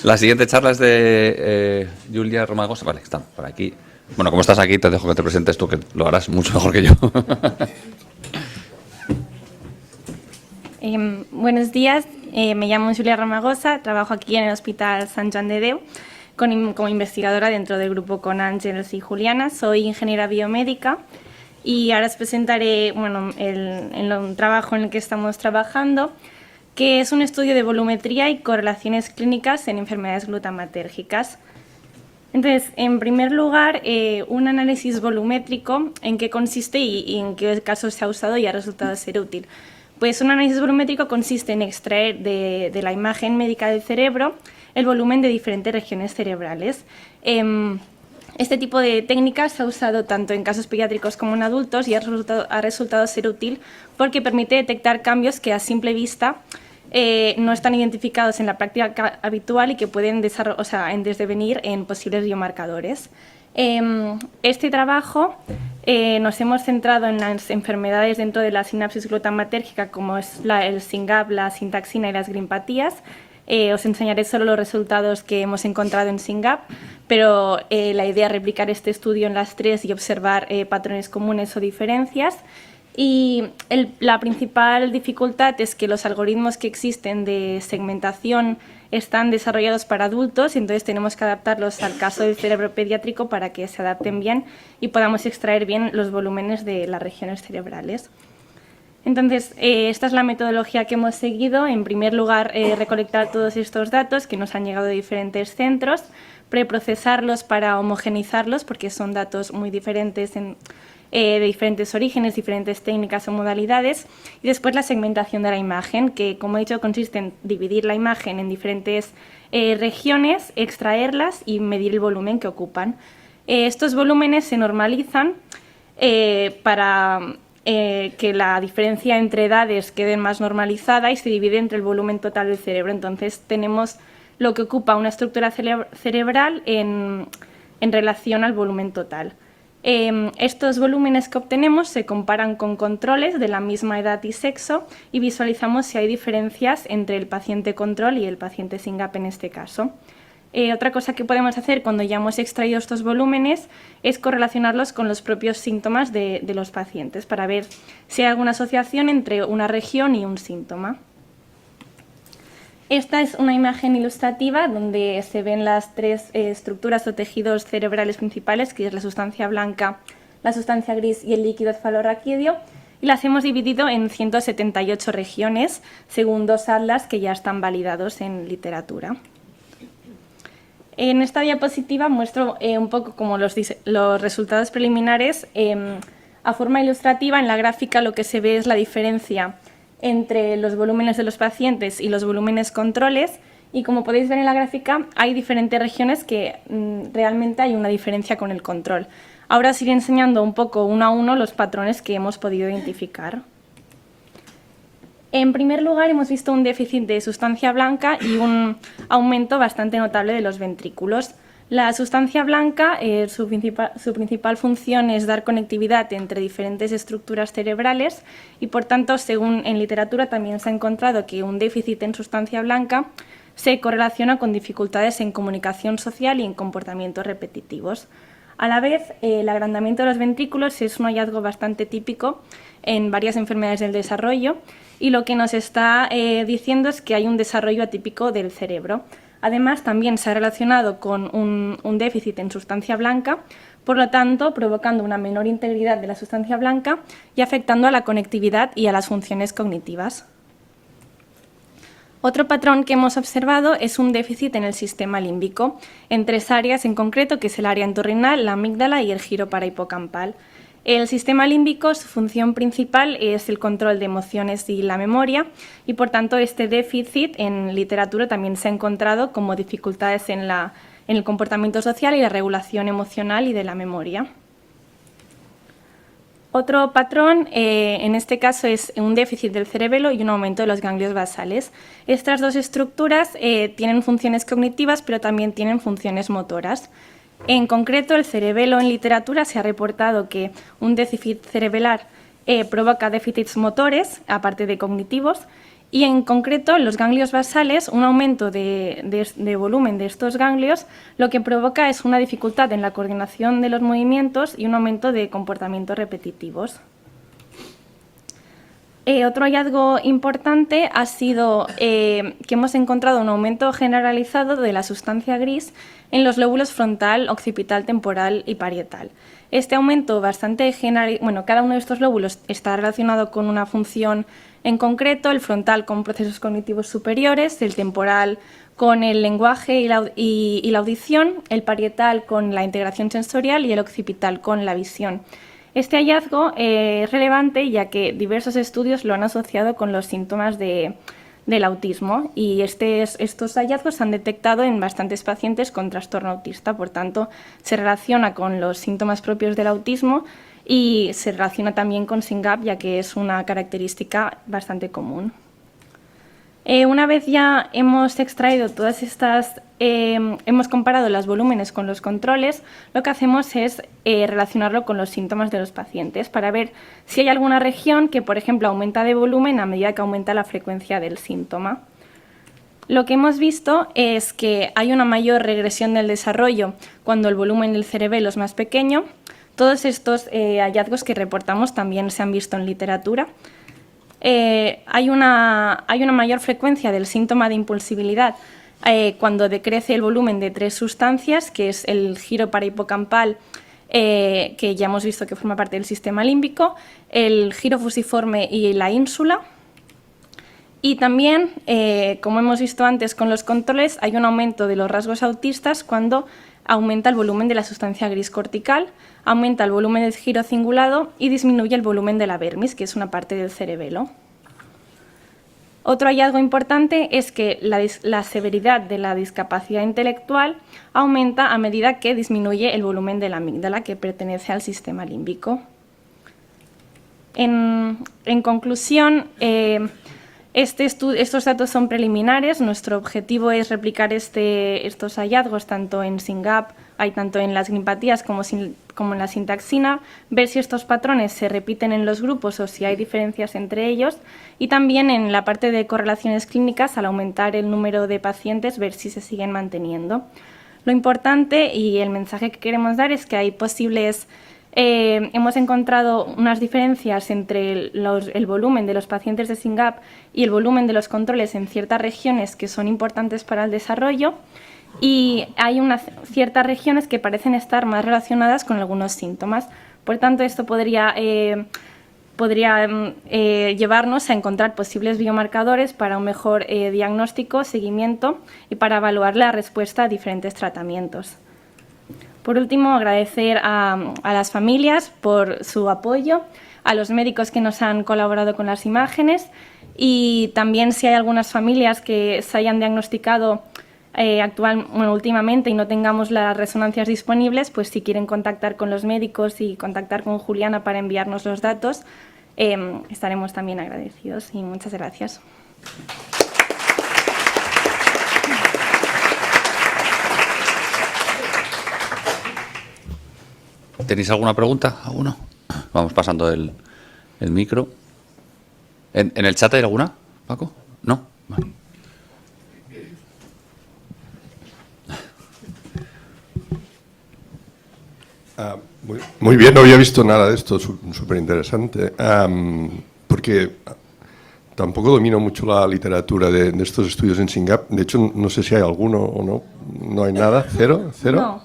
La siguiente charla es de Julia Romagosa. Vale, está por aquí. Bueno, como estás aquí, te dejo que te presentes tú, que lo harás mucho mejor que yo. Buenos días, me llamo Julia Romagosa, trabajo aquí en el Hospital Sant Joan de Déu como investigadora dentro del grupo con Àngels y Juliana. Soy ingeniera biomédica y ahora os presentaré un trabajo en el que estamos trabajando, que es un estudio de volumetría y correlaciones clínicas en enfermedades glutamatérgicas. Entonces, en primer lugar, un análisis volumétrico, ¿en qué consiste y en qué casos se ha usado y ha resultado ser útil? Pues un análisis volumétrico consiste en extraer de la imagen médica del cerebro el volumen de diferentes regiones cerebrales. Este tipo de técnicas se ha usado tanto en casos pediátricos como en adultos y ha resultado ser útil porque permite detectar cambios que a simple vista no están identificados en la práctica habitual y que pueden desdevenir en posibles biomarcadores. Este trabajo nos hemos centrado en las enfermedades dentro de la sinapsis glutamatérgica, como es el SYNGAP, la sintaxina y las grimpatías. Os enseñaré solo los resultados que hemos encontrado en SYNGAP, pero la idea es replicar este estudio en las tres y observar patrones comunes o diferencias. Y la principal dificultad es que los algoritmos que existen de segmentación están desarrollados para adultos, y entonces tenemos que adaptarlos al caso del cerebro pediátrico para que se adapten bien y podamos extraer bien los volúmenes de las regiones cerebrales. Entonces, esta es la metodología que hemos seguido. En primer lugar, recolectar todos estos datos que nos han llegado de diferentes centros, preprocesarlos para homogeneizarlos, porque son datos muy diferentes de diferentes orígenes, diferentes técnicas o modalidades, y después la segmentación de la imagen, que, como he dicho, consiste en dividir la imagen en diferentes regiones, extraerlas y medir el volumen que ocupan. Estos volúmenes se normalizan para que la diferencia entre edades quede más normalizada y se divide entre el volumen total del cerebro. Entonces tenemos lo que ocupa una estructura cerebral en relación al volumen total. Estos volúmenes que obtenemos se comparan con controles de la misma edad y sexo y visualizamos si hay diferencias entre el paciente control y el paciente SYNGAP en este caso. Otra cosa que podemos hacer cuando ya hemos extraído estos volúmenes es correlacionarlos con los propios síntomas de los pacientes para ver si hay alguna asociación entre una región y un síntoma. Esta es una imagen ilustrativa donde se ven las tres estructuras o tejidos cerebrales principales, que es la sustancia blanca, la sustancia gris y el líquido cefalorraquídeo, y las hemos dividido en 178 regiones según dos atlas que ya están validados en literatura. En esta diapositiva muestro un poco como los resultados preliminares. A forma ilustrativa, en la gráfica lo que se ve es la diferencia entre los volúmenes de los pacientes y los volúmenes controles, y como podéis ver en la gráfica hay diferentes regiones que realmente hay una diferencia con el control. Ahora os iré enseñando un poco uno a uno los patrones que hemos podido identificar. En primer lugar, hemos visto un déficit de sustancia blanca y un aumento bastante notable de los ventrículos. La sustancia blanca, su principal función es dar conectividad entre diferentes estructuras cerebrales y, por tanto, según en literatura también se ha encontrado que un déficit en sustancia blanca se correlaciona con dificultades en comunicación social y en comportamientos repetitivos. A la vez, el agrandamiento de los ventrículos es un hallazgo bastante típico en varias enfermedades del desarrollo, y lo que nos está diciendo es que hay un desarrollo atípico del cerebro. Además, también se ha relacionado con un déficit en sustancia blanca, por lo tanto, provocando una menor integridad de la sustancia blanca y afectando a la conectividad y a las funciones cognitivas. Otro patrón que hemos observado es un déficit en el sistema límbico, en tres áreas en concreto, que es el área entorrinal, la amígdala y el giro parahipocampal. El sistema límbico, su función principal es el control de emociones y la memoria, y por tanto este déficit en literatura también se ha encontrado como dificultades en el comportamiento social y la regulación emocional y de la memoria. Otro patrón, en este caso, es un déficit del cerebelo y un aumento de los ganglios basales. Estas dos estructuras tienen funciones cognitivas, pero también tienen funciones motoras. En concreto, el cerebelo en literatura se ha reportado que un déficit cerebelar provoca déficits motores, aparte de cognitivos, Y en concreto, en los ganglios basales, un aumento de volumen de estos ganglios lo que provoca es una dificultad en la coordinación de los movimientos y un aumento de comportamientos repetitivos. Otro hallazgo importante ha sido que hemos encontrado un aumento generalizado de la sustancia gris en los lóbulos frontal, occipital, temporal y parietal. Este aumento bastante general, bueno, cada uno de estos lóbulos está relacionado con una función en concreto, el frontal con procesos cognitivos superiores, el temporal con el lenguaje y la audición, el parietal con la integración sensorial y el occipital con la visión. Este hallazgo es relevante ya que diversos estudios lo han asociado con los síntomas del autismo y estos hallazgos se han detectado en bastantes pacientes con trastorno autista, por tanto se relaciona con los síntomas propios del autismo y se relaciona también con SYNGAP ya que es una característica bastante común. Una vez ya hemos extraído todas estas, hemos comparado los volúmenes con los controles, lo que hacemos es relacionarlo con los síntomas de los pacientes para ver si hay alguna región que, por ejemplo, aumenta de volumen a medida que aumenta la frecuencia del síntoma. Lo que hemos visto es que hay una mayor regresión del desarrollo cuando el volumen del cerebelo es más pequeño. Todos estos hallazgos que reportamos también se han visto en literatura. Hay una mayor frecuencia del síntoma de impulsibilidad cuando decrece el volumen de tres sustancias, que es el giro parahipocampal, que ya hemos visto que forma parte del sistema límbico, el giro fusiforme y la ínsula. Y también, como hemos visto antes con los controles, hay un aumento de los rasgos autistas cuando aumenta el volumen de la sustancia gris cortical, aumenta el volumen del giro cingulado y disminuye el volumen de la vermis, que es una parte del cerebelo. Otro hallazgo importante es que la severidad de la discapacidad intelectual aumenta a medida que disminuye el volumen de la amígdala, que pertenece al sistema límbico. En conclusión, estos datos son preliminares. Nuestro objetivo es replicar estos hallazgos tanto en SYNGAP, tanto en las gripatías como en la sintaxina, ver si estos patrones se repiten en los grupos o si hay diferencias entre ellos, y también en la parte de correlaciones clínicas, al aumentar el número de pacientes, ver si se siguen manteniendo. Lo importante y el mensaje que queremos dar es que hay posibles... hemos encontrado unas diferencias entre el volumen de los pacientes de SYNGAP y el volumen de los controles en ciertas regiones que son importantes para el desarrollo, y hay ciertas regiones que parecen estar más relacionadas con algunos síntomas. Por tanto, esto podría llevarnos a encontrar posibles biomarcadores para un mejor diagnóstico, seguimiento y para evaluar la respuesta a diferentes tratamientos. Por último, agradecer a las familias por su apoyo, a los médicos que nos han colaborado con las imágenes, y también si hay algunas familias que se hayan diagnosticado últimamente y no tengamos las resonancias disponibles, pues si quieren contactar con los médicos y contactar con Juliana para enviarnos los datos, estaremos también agradecidos, y muchas gracias. ¿Tenéis alguna pregunta? ¿Alguno? Vamos pasando el micro. ¿En el chat hay alguna, Paco? ¿No? Vale. Muy bien, no había visto nada de esto, súper interesante, porque tampoco domino mucho la literatura de estos estudios en SYNGAP. De hecho, no sé si hay alguno o no. ¿No hay nada? ¿Cero? No,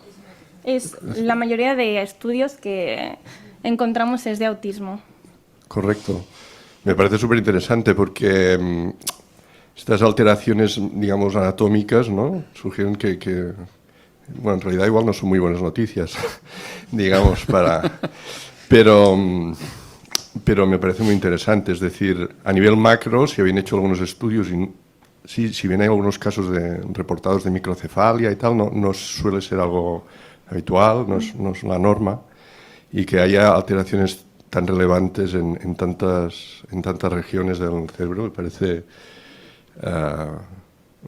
la mayoría de estudios que encontramos es de autismo. Correcto. Me parece súper interesante porque estas alteraciones, digamos, anatómicas, ¿no?, sugieren que bueno, en realidad igual no son muy buenas noticias, digamos, pero me parece muy interesante. Es decir, a nivel macro se habían hecho algunos estudios y sí, si bien hay algunos casos reportados de microcefalia y tal, no suele ser algo habitual, no es la norma, y que haya alteraciones tan relevantes en tantas regiones del cerebro me parece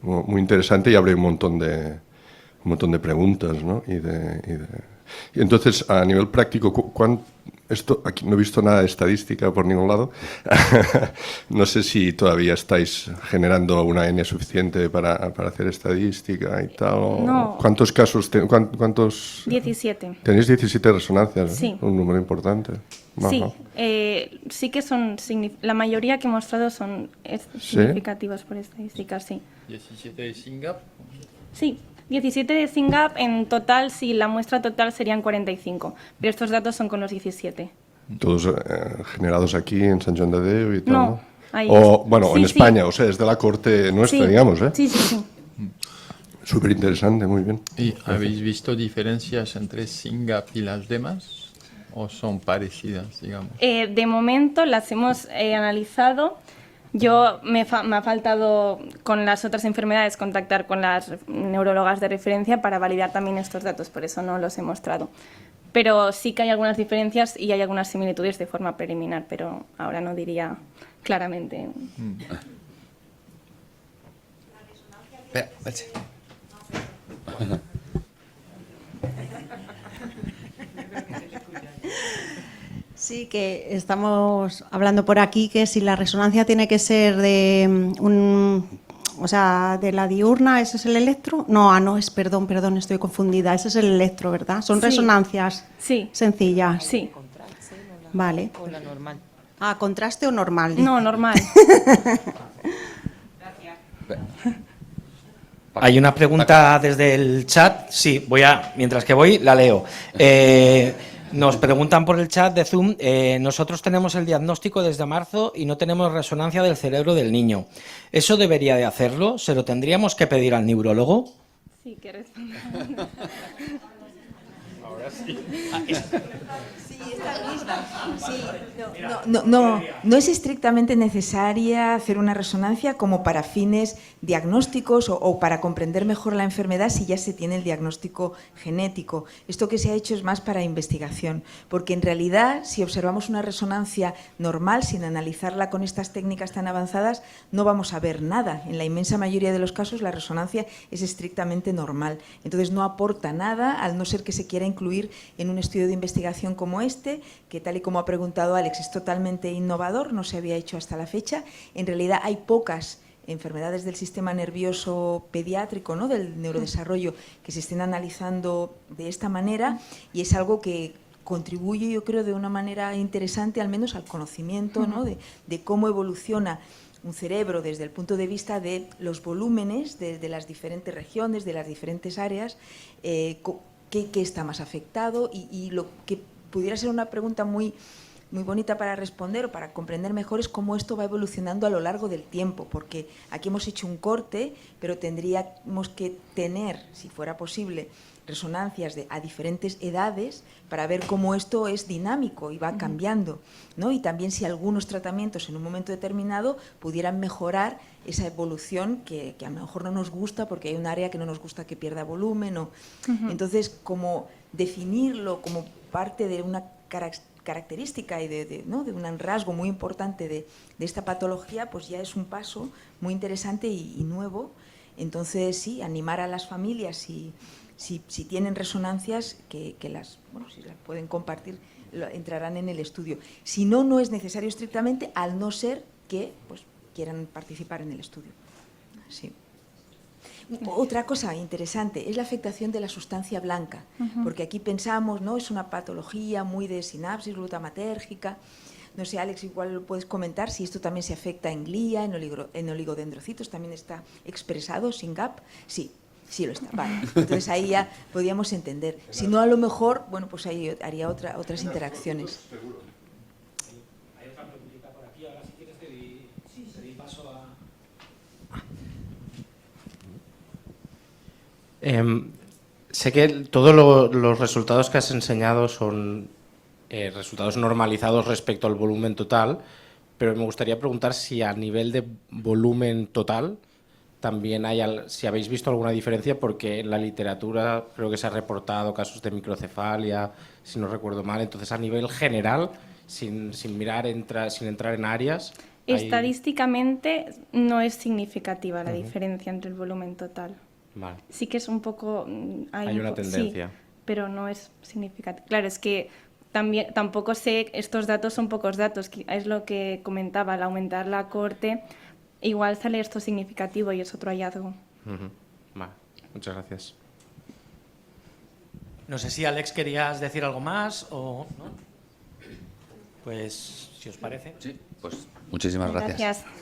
muy interesante, y abre un montón de preguntas, ¿no? Y entonces, a nivel práctico, Esto, aquí no he visto nada de estadística por ningún lado. No sé si todavía estáis generando una N suficiente para hacer estadística y tal. No. ¿Cuántos casos, cuántos? 17. Tenéis 17 resonancias, ¿eh? Sí. Un número importante. Sí, Ajá. sí que son, la mayoría que he mostrado son significativos por estadísticas, sí. 17 de SYNGAP. Sí, 17 de SYNGAP en total, sí, la muestra total serían 45, pero estos datos son con los 17. Todos generados aquí en Sant Joan de Déu y tal, No, ¿no? ahí O, bueno, sí, en sí. España, o sea, es de la corte nuestra, Sí, digamos, ¿eh? sí, sí, sí. Súper interesante, muy bien. ¿Y habéis visto diferencias entre SYNGAP y las demás? ¿O son parecidas, digamos? De momento las hemos analizado. Yo me ha faltado con las otras enfermedades contactar con las neurólogas de referencia para validar también estos datos, por eso no los he mostrado. Pero sí que hay algunas diferencias y hay algunas similitudes de forma preliminar, pero ahora no diría claramente. Espera, espérate. Sí, que estamos hablando por aquí que si la resonancia tiene que ser de o sea, de la diurna, ¿ese es el electro? No, no, perdón, estoy confundida. Ese es el electro, ¿verdad? Son Sí. resonancias Sí. sencillas. Sí. Vale. O la normal. Ah, ¿contraste o normal? No, normal. Hay una pregunta desde el chat. Sí, mientras que voy, la leo. Nos preguntan por el chat de Zoom. Nosotros tenemos el diagnóstico desde marzo y no tenemos resonancia del cerebro del niño. ¿Eso debería de hacerlo? ¿Se lo tendríamos que pedir al neurólogo? Sí, que responda. No es estrictamente necesaria hacer una resonancia como para fines diagnósticos o para comprender mejor la enfermedad si ya se tiene el diagnóstico genético. Esto que se ha hecho es más para investigación, porque en realidad si observamos una resonancia normal sin analizarla con estas técnicas tan avanzadas no vamos a ver nada. En la inmensa mayoría de los casos la resonancia es estrictamente normal, entonces no aporta nada al no ser que se quiera incluir en un estudio de investigación como este, que tal y como ha preguntado Alex es totalmente innovador, no se había hecho hasta la fecha. En realidad hay pocas enfermedades del sistema nervioso pediátrico, ¿no?, del neurodesarrollo, que se estén analizando de esta manera, y es algo que contribuye, yo creo, de una manera interesante al menos al conocimiento, ¿no?, de cómo evoluciona un cerebro desde el punto de vista de los volúmenes de las diferentes regiones, de las diferentes áreas, qué está más afectado, y lo que pudiera ser una pregunta muy bonita para responder o para comprender mejor es cómo esto va evolucionando a lo largo del tiempo, porque aquí hemos hecho un corte, pero tendríamos que tener, si fuera posible, resonancias a diferentes edades para ver cómo esto es dinámico y va cambiando, ¿no? Y también si algunos tratamientos en un momento determinado pudieran mejorar esa evolución que a lo mejor no nos gusta porque hay un área que no nos gusta que pierda volumen. Entonces, como definirlo como parte de una característica y de un rasgo muy importante de esta patología, pues ya es un paso muy interesante y nuevo. Entonces, sí, animar a las familias, si tienen resonancias, si las pueden compartir, entrarán en el estudio. Si no, no es necesario estrictamente, al no ser que pues, quieran participar en el estudio. Sí. Otra cosa interesante es la afectación de la sustancia blanca, porque aquí pensamos, ¿no?, es una patología muy de sinapsis glutamatérgica. No sé, Alex, igual lo puedes comentar si esto también se afecta en glía, en oligodendrocitos, también está expresado, SYNGAP. Sí lo está, vale. Entonces ahí ya podíamos entender. Si no, a lo mejor, bueno, pues ahí haría otras interacciones. Hay otra preguntita por aquí, ahora si quieres pedir paso a... Sé que todos los resultados que has enseñado son resultados normalizados respecto al volumen total, pero me gustaría preguntar si a nivel de volumen total también si habéis visto alguna diferencia, porque en la literatura creo que se ha reportado casos de microcefalia, si no recuerdo mal. Entonces, a nivel general, sin entrar en áreas... Estadísticamente no es significativa la diferencia entre el volumen total. Vale. Sí que es un poco... Hay una tendencia. Sí, pero no es significativa. Claro, es que también, tampoco sé, estos datos son pocos datos, es lo que comentaba, al aumentar la cohorte, igual sale esto significativo y es otro hallazgo. Vale, muchas gracias. No sé si Alex querías decir algo más o no. Pues, si os parece. Sí, pues muchísimas gracias. Gracias.